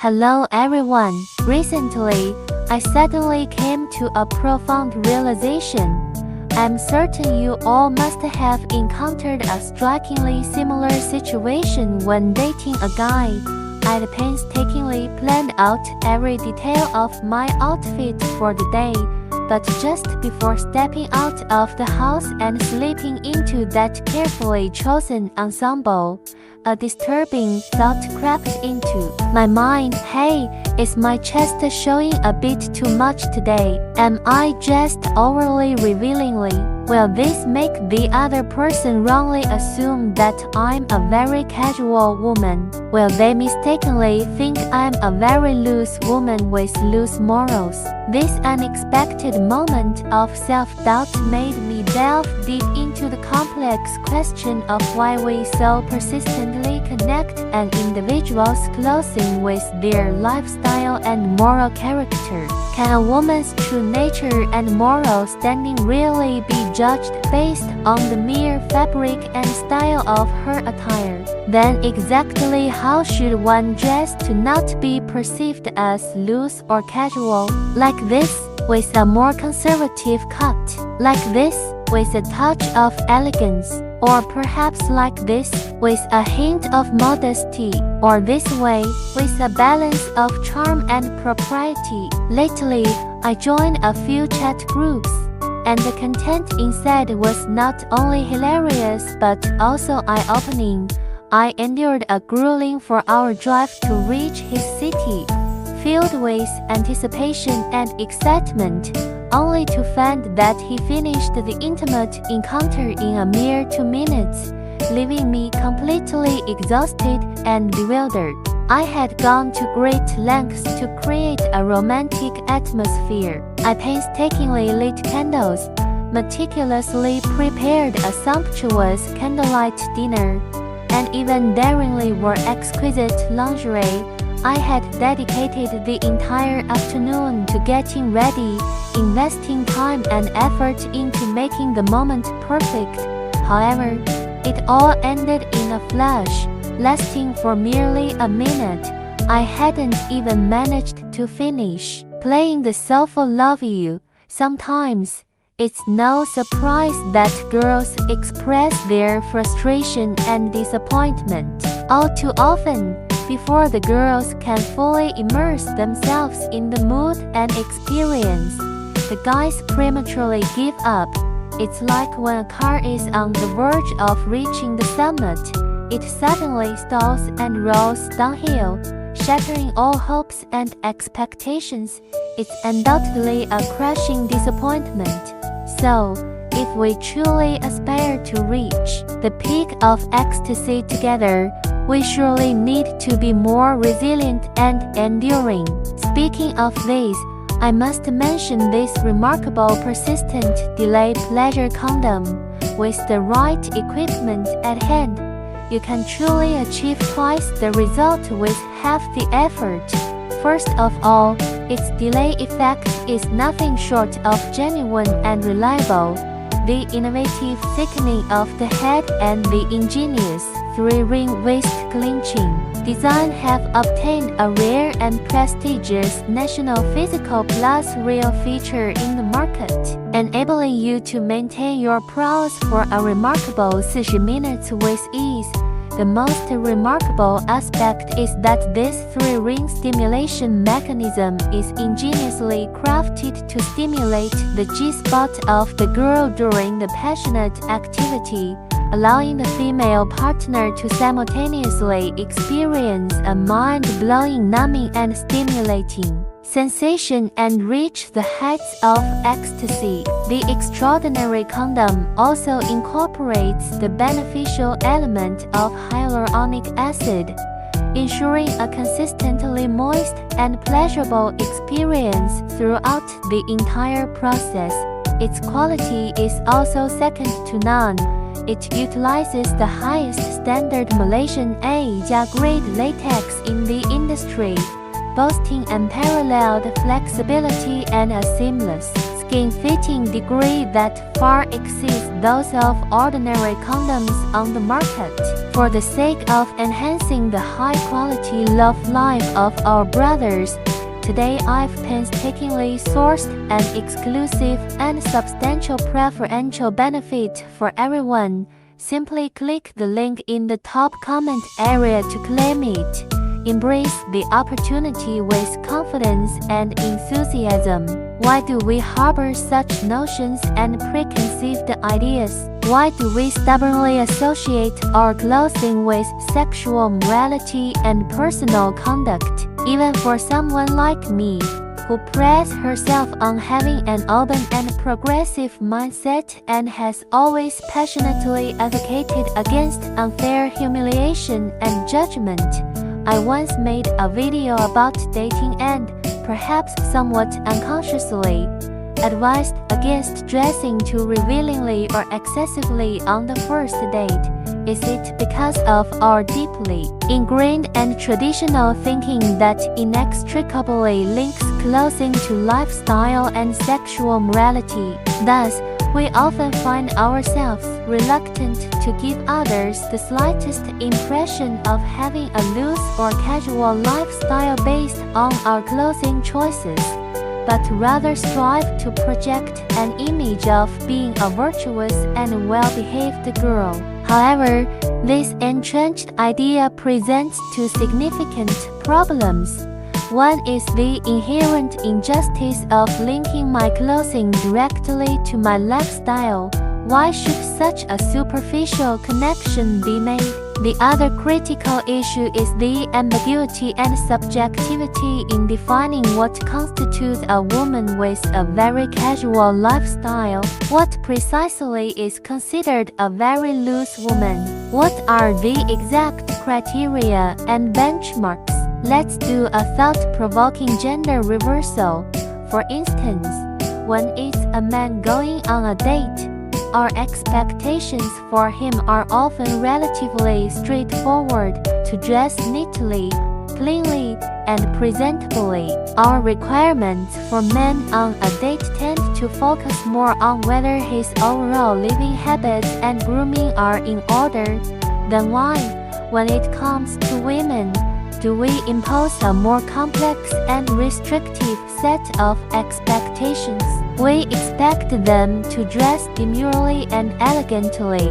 Hello everyone. Recently, I suddenly came to a profound realization. I'm certain you all must have encountered a strikingly similar situation when dating a guy. I'd painstakingly planned out every detail of my outfit for the day, but just before stepping out of the house and slipping into that carefully chosen ensemble, a disturbing thought crept into my mind. Hey, is my chest showing a bit too much today? Am I dressed overly revealingly? Will this make the other person wrongly assume that I'm a very casual woman? Will they mistakenly think I'm a very loose woman with loose morals? This unexpected moment of self-doubt made me delve deep into the complex question of why we so persistently connect an individual's clothing with their lifestyle and moral character. Can a woman's true nature and moral standing really be judged based on the mere fabric and style of her attire? Then exactly how should one dress to not be perceived as loose or casual? Like this, with a more conservative cut. Like this, with a touch of elegance. Or perhaps like this, with a hint of modesty. Or this way, with a balance of charm and propriety. Lately, I joined a few chat groups, and the content inside was not only hilarious but also eye-opening. I endured a grueling 4-hour drive to reach his city, filled with anticipation and excitement, only to find that he finished the intimate encounter in a mere 2 minutes, leaving me completely exhausted and bewildered. I had gone to great lengths to create a romantic atmosphere. I painstakingly lit candles, meticulously prepared a sumptuous candlelight dinner, and even daringly wore exquisite lingerie. I had dedicated the entire afternoon to getting ready, investing time and effort into making the moment perfect. However, it all ended in a flash, lasting for merely a minute. I hadn't even managed to finish playing the soulful love you. Sometimes, it's no surprise that girls express their frustration and disappointment. All too often, before the girls can fully immerse themselves in the mood and experience, the guys prematurely give up. It's like when a car is on the verge of reaching the summit, it suddenly stalls and rolls downhill, shattering all hopes and expectations. It's undoubtedly a crushing disappointment. So, if we truly aspire to reach the peak of ecstasy together, we surely need to be more resilient and enduring. Speaking of this, I must mention this remarkable persistent delay pleasure condom. With the right equipment at hand, you can truly achieve twice the result with half the effort. First of all, its delay effect is nothing short of genuine and reliable. The innovative thickening of the head and the ingenious 3-ring waist clinching design have obtained a rare and prestigious National Physical Plus Real feature in the market, enabling you to maintain your prowess for a remarkable 40 minutes with ease. The most remarkable aspect is that this 3-ring stimulation mechanism is ingeniously crafted to stimulate the G-spot of the girl during the passionate activity, allowing the female partner to simultaneously experience a mind-blowing numbing and stimulating sensation and reach the heights of ecstasy. The extraordinary condom also incorporates the beneficial element of hyaluronic acid, ensuring a consistently moist and pleasurable experience throughout the entire process. Its quality is also second to none. It utilizes the highest standard Malaysian A-grade latex in the industry, boasting unparalleled flexibility and a seamless skin-fitting degree that far exceeds those of ordinary condoms on the market. For the sake of enhancing the high-quality love life of our brothers, today I've painstakingly sourced an exclusive and substantial preferential benefit for everyone. Simply click the link in the top comment area to claim it. Embrace the opportunity with confidence and enthusiasm. Why do we harbor such notions and preconceived ideas? Why do we stubbornly associate our clothing with sexual morality and personal conduct? Even for someone like me, who prides herself on having an open and progressive mindset and has always passionately advocated against unfair humiliation and judgment, I once made a video about dating and, perhaps somewhat unconsciously, advised against dressing too revealingly or excessively on the first date. Is it because of our deeply ingrained and traditional thinking that inextricably links clothing to lifestyle and sexual morality? Thus, we often find ourselves reluctant to give others the slightest impression of having a loose or casual lifestyle based on our clothing choices, but rather strive to project an image of being a virtuous and well-behaved girl. However, this entrenched idea presents two significant problems. One is the inherent injustice of linking my clothing directly to my lifestyle. Why should such a superficial connection be made? The other critical issue is the ambiguity and subjectivity in defining what constitutes a woman with a very casual lifestyle. What precisely is considered a very loose woman? What are the exact criteria and benchmarks? Let's do a thought-provoking gender reversal. For instance, when it's a man going on a date, our expectations for him are often relatively straightforward: to dress neatly, cleanly, and presentably. Our requirements for men on a date tend to focus more on whether his overall living habits and grooming are in order. Then why, when it comes to women, do we impose a more complex and restrictive set of expectations? We expect them to dress demurely and elegantly,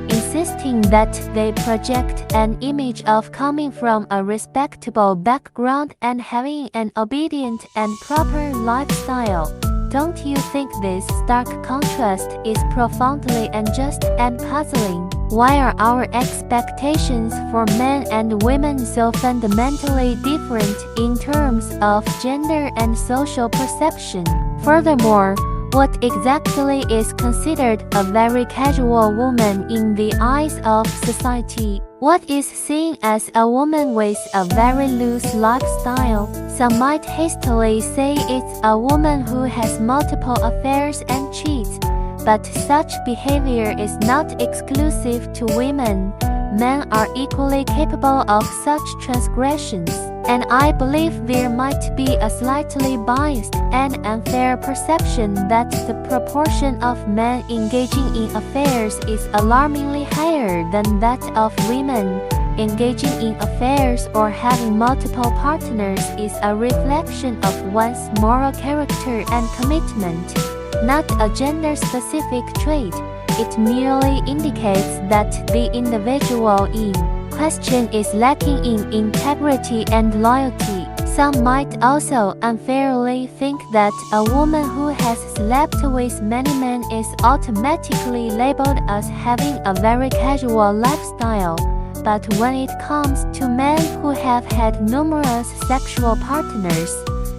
insisting that they project an image of coming from a respectable background and having an obedient and proper lifestyle. Don't you think this stark contrast is profoundly unjust and puzzling? Why are our expectations for men and women so fundamentally different in terms of gender and social perception? Furthermore, what exactly is considered a very casual woman in the eyes of society? What is seen as a woman with a very loose lifestyle? Some might hastily say it's a woman who has multiple affairs and cheats, but such behavior is not exclusive to women. Men are equally capable of such transgressions, and I believe there might be a slightly biased and unfair perception that the proportion of men engaging in affairs is alarmingly higher than that of women. Engaging in affairs or having multiple partners is a reflection of one's moral character and commitment, not a gender-specific trait. It merely indicates that the individual in question is lacking in integrity and loyalty. Some might also unfairly think that a woman who has slept with many men is automatically labeled as having a very casual lifestyle. But when it comes to men who have had numerous sexual partners,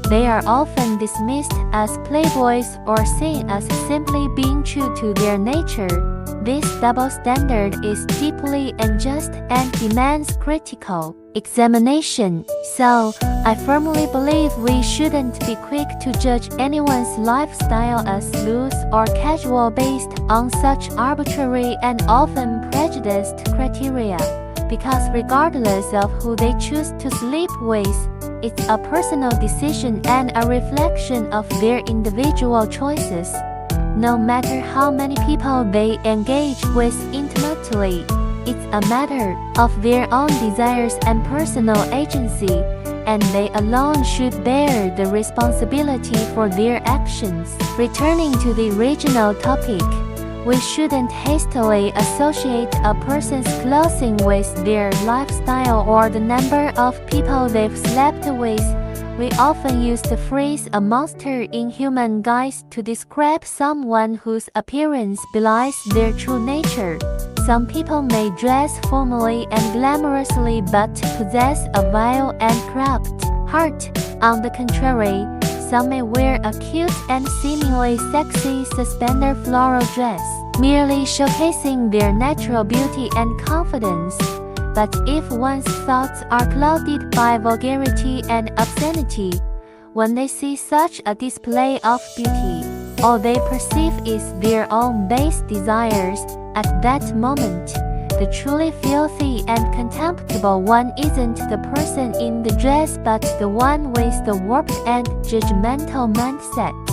they are often dismissed as playboys or seen as simply being true to their nature. This double standard is deeply unjust and demands critical examination. So, I firmly believe we shouldn't be quick to judge anyone's lifestyle as loose or casual based on such arbitrary and often prejudiced criteria, because regardless of who they choose to sleep with, it's a personal decision and a reflection of their individual choices. No matter how many people they engage with intimately, It's a matter of their own desires and personal agency, and they alone should bear the responsibility for their actions. Returning to the original topic, we shouldn't hastily associate a person's clothing with their lifestyle or the number of people they've slept with. We often use the phrase a monster in human guise to describe someone whose appearance belies their true nature. Some people may dress formally and glamorously but possess a vile and corrupt heart. On the contrary, some may wear a cute and seemingly sexy suspender floral dress, merely showcasing their natural beauty and confidence. But if one's thoughts are clouded by vulgarity and obscenity, when they see such a display of beauty, all they perceive is their own base desires. At that moment, the truly filthy and contemptible one isn't the person in the dress but the one with the warped and judgmental mindset.